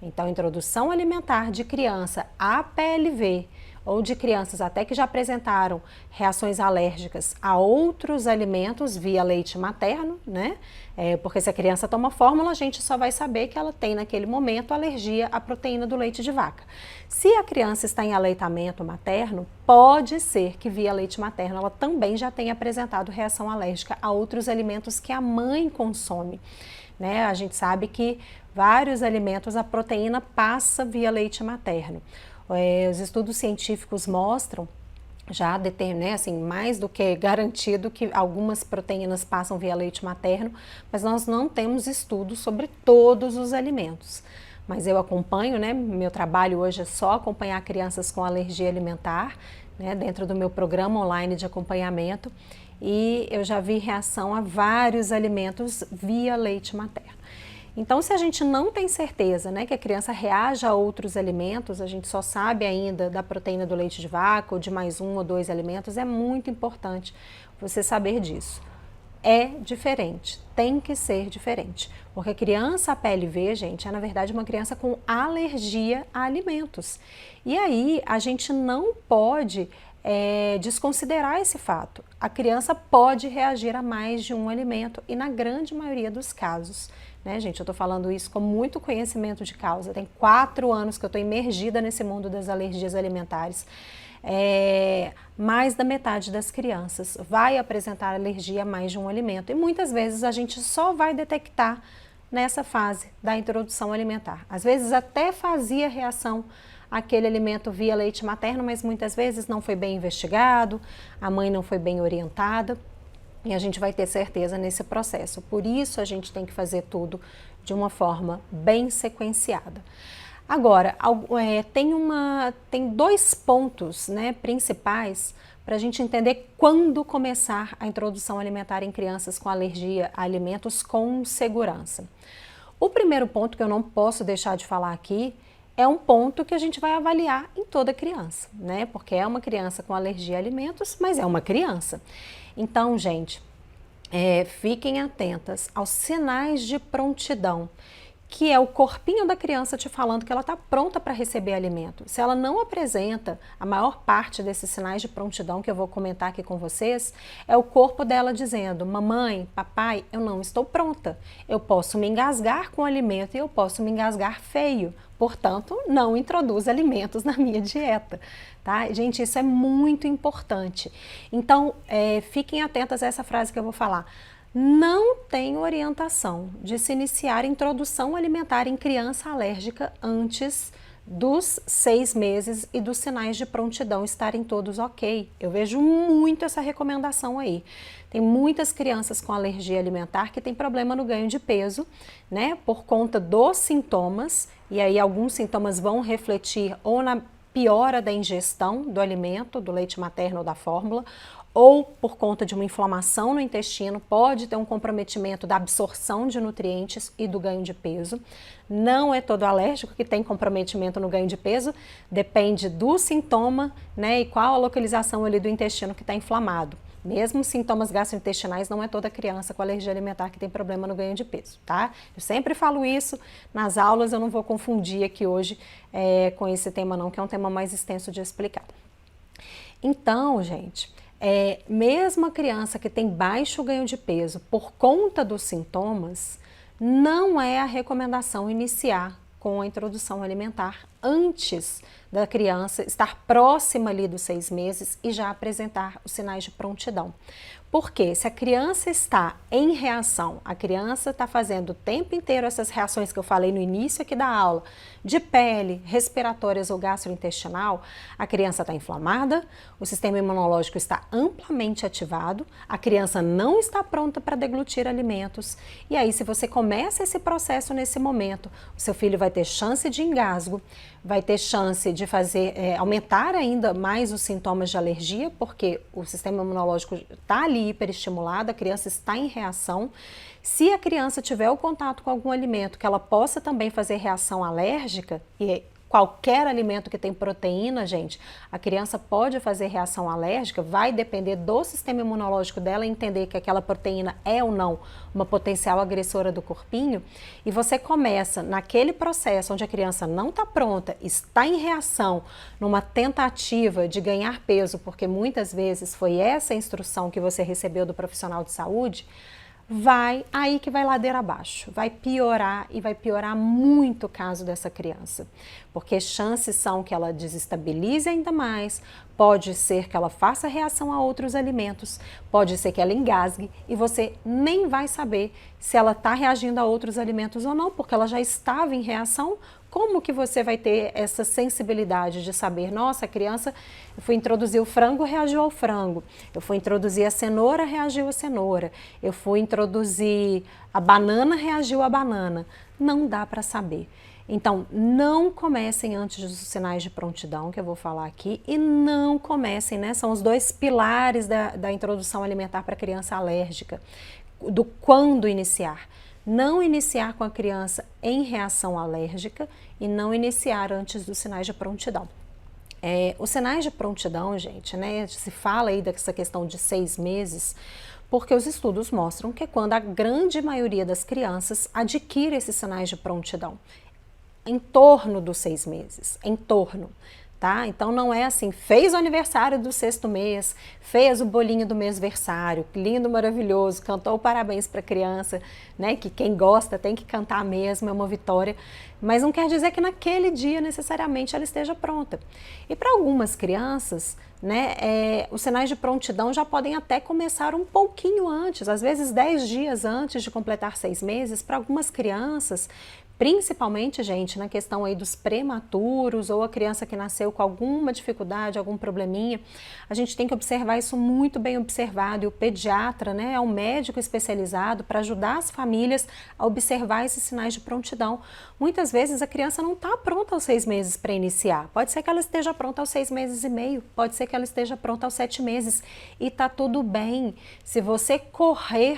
Então, introdução alimentar de criança a PLV ou de crianças até que já apresentaram reações alérgicas a outros alimentos via leite materno, né? Porque se a criança toma fórmula, a gente só vai saber que ela tem naquele momento alergia à proteína do leite de vaca. Se a criança está em aleitamento materno, pode ser que via leite materno ela também já tenha apresentado reação alérgica a outros alimentos que a mãe consome. Né? A gente sabe que vários alimentos a proteína passa via leite materno. Os estudos científicos mostram, já né, assim, mais do que garantido que algumas proteínas passam via leite materno, mas nós não temos estudos sobre todos os alimentos. Mas eu acompanho, né, meu trabalho hoje é só acompanhar crianças com alergia alimentar, né, dentro do meu programa online de acompanhamento, e eu já vi reação a vários alimentos via leite materno. Então, se a gente não tem certeza, né, que a criança reage a outros alimentos, a gente só sabe ainda da proteína do leite de vaca ou de mais um ou dois alimentos, é muito importante você saber disso. É diferente, tem que ser diferente, porque a criança PLV, gente, é na verdade uma criança com alergia a alimentos. E aí a gente não pode desconsiderar esse fato. A criança pode reagir a mais de um alimento e na grande maioria dos casos. Né, gente, eu estou falando isso com muito conhecimento de causa. Tem 4 anos que eu estou imergida nesse mundo das alergias alimentares. Mais da metade das crianças vai apresentar alergia a mais de um alimento. E muitas vezes a gente só vai detectar nessa fase da introdução alimentar. Às vezes até fazia reação àquele alimento via leite materno, mas muitas vezes não foi bem investigado, a mãe não foi bem orientada. E a gente vai ter certeza nesse processo. Por isso a gente tem que fazer tudo de uma forma bem sequenciada. Agora, tem 2 pontos, né, principais para a gente entender quando começar a introdução alimentar em crianças com alergia a alimentos com segurança. O primeiro ponto que eu não posso deixar de falar aqui é um ponto que a gente vai avaliar em toda criança, né? Porque é uma criança com alergia a alimentos, mas é uma criança. Então, gente, fiquem atentas aos sinais de prontidão, que é o corpinho da criança te falando que ela está pronta para receber alimento. Se ela não apresenta a maior parte desses sinais de prontidão que eu vou comentar aqui com vocês, é o corpo dela dizendo: mamãe, papai, eu não estou pronta. Eu posso me engasgar com o alimento e eu posso me engasgar feio. Portanto, não introduz alimentos na minha dieta. Tá? Gente, isso é muito importante. Então, fiquem atentas a essa frase que eu vou falar. Não tem orientação de se iniciar introdução alimentar em criança alérgica antes dos 6 meses e dos sinais de prontidão estarem todos ok. Eu vejo muito essa recomendação aí. Tem muitas crianças com alergia alimentar que têm problema no ganho de peso, né, por conta dos sintomas, e aí alguns sintomas vão refletir ou na piora da ingestão do alimento, do leite materno ou da fórmula, ou por conta de uma inflamação no intestino, pode ter um comprometimento da absorção de nutrientes e do ganho de peso. Não é todo alérgico que tem comprometimento no ganho de peso, depende do sintoma, né, e qual a localização ali do intestino que está inflamado. Mesmo sintomas gastrointestinais, não é toda criança com alergia alimentar que tem problema no ganho de peso, tá? Eu sempre falo isso nas aulas, eu não vou confundir aqui hoje com esse tema não, que é um tema mais extenso de explicar. Então, gente, mesmo a criança que tem baixo ganho de peso por conta dos sintomas, não é a recomendação iniciar com a introdução alimentar antes da criança estar próxima ali dos 6 meses e já apresentar os sinais de prontidão. Porque se a criança está em reação, a criança está fazendo o tempo inteiro essas reações que eu falei no início aqui da aula, de pele, respiratórias ou gastrointestinal, a criança está inflamada, o sistema imunológico está amplamente ativado, a criança não está pronta para deglutir alimentos, e aí se você começa esse processo nesse momento, o seu filho vai ter chance de engasgo, vai ter chance de aumentar ainda mais os sintomas de alergia, porque o sistema imunológico está ali hiperestimulado, a criança está em reação. Se a criança tiver o contato com algum alimento que ela possa também fazer reação alérgica, e qualquer alimento que tem proteína, gente, a criança pode fazer reação alérgica, vai depender do sistema imunológico dela entender que aquela proteína é ou não uma potencial agressora do corpinho, e você começa naquele processo onde a criança não está pronta, está em reação, numa tentativa de ganhar peso, porque muitas vezes foi essa a instrução que você recebeu do profissional de saúde, vai aí que vai ladeira abaixo, vai piorar e vai piorar muito o caso dessa criança, porque chances são que ela desestabilize ainda mais, pode ser que ela faça reação a outros alimentos, pode ser que ela engasgue e você nem vai saber se ela está reagindo a outros alimentos ou não, porque ela já estava em reação. Como que você vai ter essa sensibilidade de saber, nossa, a criança, eu fui introduzir o frango, reagiu ao frango, eu fui introduzir a cenoura, reagiu à cenoura, eu fui introduzir a banana, reagiu à banana. Não dá para saber. Então, não comecem antes dos sinais de prontidão, que eu vou falar aqui, e não comecem, né? São os dois pilares da introdução alimentar para criança alérgica, do quando iniciar. Não iniciar com a criança em reação alérgica e não iniciar antes dos sinais de prontidão. Os sinais de prontidão, gente, né, se fala aí dessa questão de 6 meses, porque os estudos mostram que é quando a grande maioria das crianças adquire esses sinais de prontidão, em torno dos 6 meses, em torno. Tá? Então não é assim, fez o aniversário do 6º mês, fez o bolinho do mêsversário, lindo, maravilhoso, cantou parabéns para a criança, né? Que quem gosta tem que cantar mesmo, é uma vitória, mas não quer dizer que naquele dia necessariamente ela esteja pronta. E para algumas crianças, né, os sinais de prontidão já podem até começar um pouquinho antes, às vezes 10 dias antes de completar 6 meses, para algumas crianças. Principalmente, gente, na questão aí dos prematuros ou a criança que nasceu com alguma dificuldade, algum probleminha, a gente tem que observar isso muito bem observado, e o pediatra, né, é um médico especializado para ajudar as famílias a observar esses sinais de prontidão. Muitas vezes a criança não está pronta aos 6 meses para iniciar, pode ser que ela esteja pronta aos 6 meses e meio, pode ser que ela esteja pronta aos 7 meses e está tudo bem. Se você correr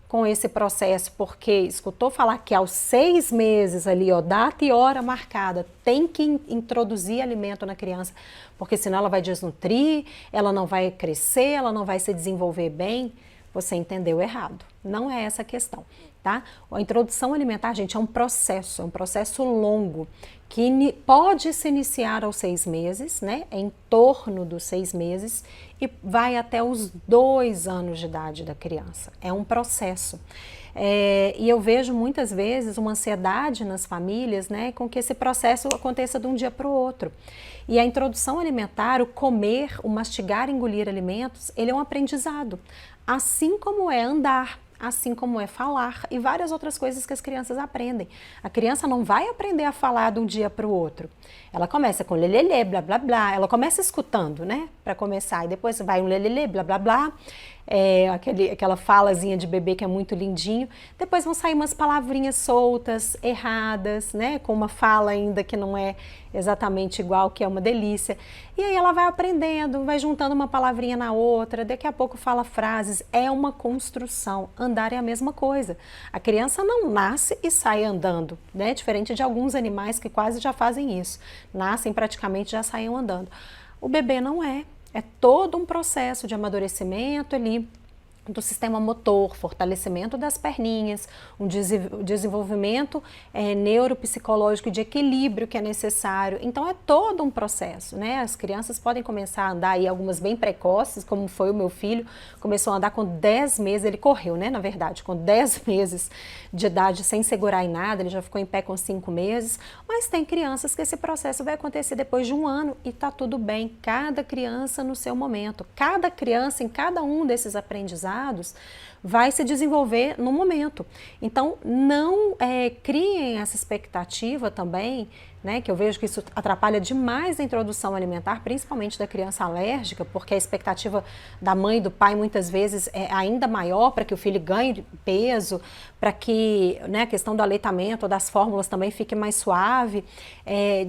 com esse processo, porque escutou falar que aos 6 meses ali, ó, data e hora marcada, tem que introduzir alimento na criança, porque senão ela vai desnutrir, ela não vai crescer, ela não vai se desenvolver bem, você entendeu errado. Não é essa a questão, tá? A introdução alimentar, gente, é um processo longo, que pode se iniciar aos 6 meses, né? Em torno dos 6 meses e vai até os 2 anos de idade da criança. É um processo. E eu vejo muitas vezes uma ansiedade nas famílias, né, com que esse processo aconteça de um dia para o outro. E a introdução alimentar, o comer, o mastigar e engolir alimentos, ele é um aprendizado, assim como é andar, assim como é falar e várias outras coisas que as crianças aprendem. A criança não vai aprender a falar de um dia para o outro. Ela começa com lelelê, blá blá blá, ela começa escutando, né, para começar, e depois vai um lelelê, blá blá blá, aquela falazinha de bebê que é muito lindinho, depois vão sair umas palavrinhas soltas, erradas, né, com uma fala ainda que não é exatamente igual, que é uma delícia, e aí ela vai aprendendo, vai juntando uma palavrinha na outra, daqui a pouco fala frases, é uma construção. Andar é a mesma coisa, a criança não nasce e sai andando, né, diferente de alguns animais que quase já fazem isso, nascem praticamente já saem andando. O bebê não é todo um processo de amadurecimento ali do sistema motor, fortalecimento das perninhas, um desenvolvimento neuropsicológico de equilíbrio que é necessário. Então é todo um processo, né? As crianças podem começar a andar aí, algumas bem precoces, como foi o meu filho, começou a andar com 10 meses, ele correu, né, na verdade, com 10 meses de idade sem segurar em nada, ele já ficou em pé com 5 meses, mas tem crianças que esse processo vai acontecer depois de 1 ano e tá tudo bem, cada criança no seu momento, cada criança em cada um desses aprendizados vai se desenvolver no momento. Então, não criem essa expectativa também, né, que eu vejo que isso atrapalha demais a introdução alimentar, principalmente da criança alérgica, porque a expectativa da mãe e do pai muitas vezes é ainda maior para que o filho ganhe peso, para que, né, a questão do aleitamento, das fórmulas também fique mais suave,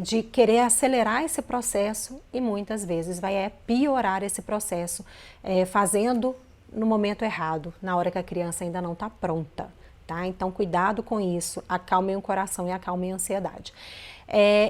de querer acelerar esse processo e muitas vezes vai piorar esse processo, fazendo no momento errado, na hora que a criança ainda não está pronta, tá? Então, cuidado com isso, acalmem o coração e acalmem a ansiedade.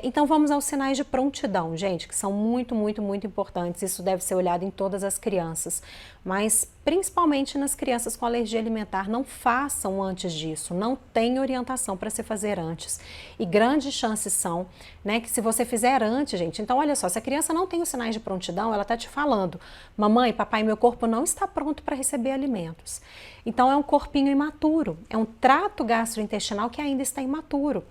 Então vamos aos sinais de prontidão, gente, que são muito, muito, muito importantes. Isso deve ser olhado em todas as crianças, mas principalmente nas crianças com alergia alimentar. Não façam antes disso, não tem orientação para se fazer antes. E grandes chances são, né, que se você fizer antes, gente, então olha só, se a criança não tem os sinais de prontidão, ela está te falando, mamãe, papai, meu corpo não está pronto para receber alimentos. Então é um corpinho imaturo, é um trato gastrointestinal que ainda está imaturo.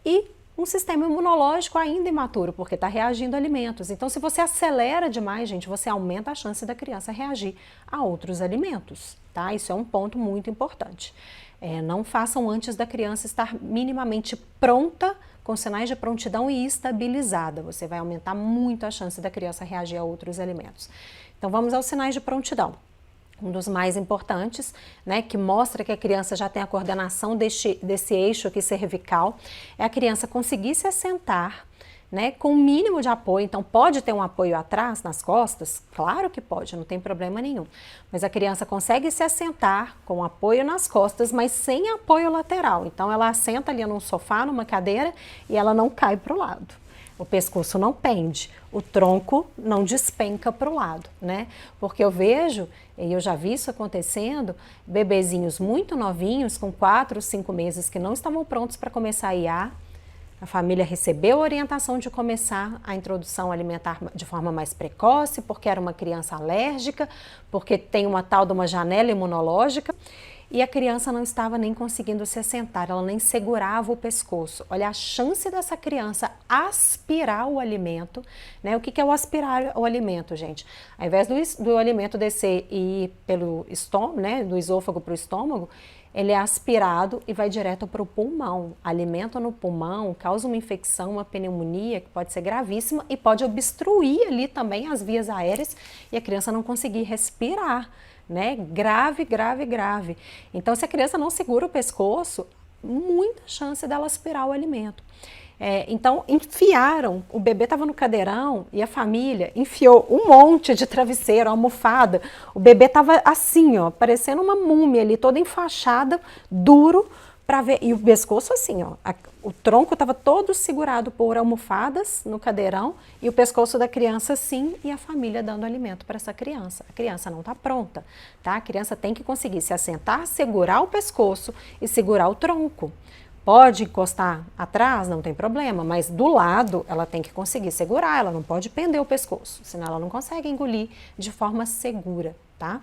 E um sistema imunológico ainda imaturo, porque está reagindo a alimentos. Então, se você acelera demais, gente, você aumenta a chance da criança reagir a outros alimentos, tá? Isso é um ponto muito importante. Não façam antes da criança estar minimamente pronta, com sinais de prontidão e estabilizada. Você vai aumentar muito a chance da criança reagir a outros alimentos. Então, vamos aos sinais de prontidão. Um dos mais importantes, né, que mostra que a criança já tem a coordenação desse eixo aqui cervical, é a criança conseguir se assentar, né, com o mínimo de apoio. Então pode ter um apoio atrás, nas costas? Claro que pode, não tem problema nenhum. Mas a criança consegue se assentar com apoio nas costas, mas sem apoio lateral. Então ela assenta ali num sofá, numa cadeira, e ela não cai para o lado. O pescoço não pende, o tronco não despenca para o lado, né? Porque eu vejo, e eu já vi isso acontecendo, bebezinhos muito novinhos, com 4, 5 meses, que não estavam prontos para começar a IA. A família recebeu a orientação de começar a introdução alimentar de forma mais precoce, porque era uma criança alérgica, porque tem uma tal de uma janela imunológica, e a criança não estava nem conseguindo se assentar, ela nem segurava o pescoço. Olha a chance dessa criança aspirar o alimento, né? O que é o aspirar o alimento, gente? Ao invés do alimento descer e ir pelo estômago, né? Do esôfago para o estômago, ele é aspirado e vai direto para o pulmão. Alimento no pulmão causa uma infecção, uma pneumonia que pode ser gravíssima e pode obstruir ali também as vias aéreas e a criança não conseguir respirar, né? Grave, grave, grave. Então, se a criança não segura o pescoço, muita chance dela aspirar o alimento. Então, enfiaram, o bebê estava no cadeirão e a família enfiou um monte de travesseiro, almofada. O bebê estava assim, ó, parecendo uma múmia ali, toda enfaixada, duro, para ver. E o pescoço assim, ó, o tronco estava todo segurado por almofadas no cadeirão e o pescoço da criança assim e a família dando alimento para essa criança. A criança não está pronta, tá? A criança tem que conseguir se assentar, segurar o pescoço e segurar o tronco. Pode encostar atrás, não tem problema, mas do lado ela tem que conseguir segurar, ela não pode pender o pescoço, senão ela não consegue engolir de forma segura, tá?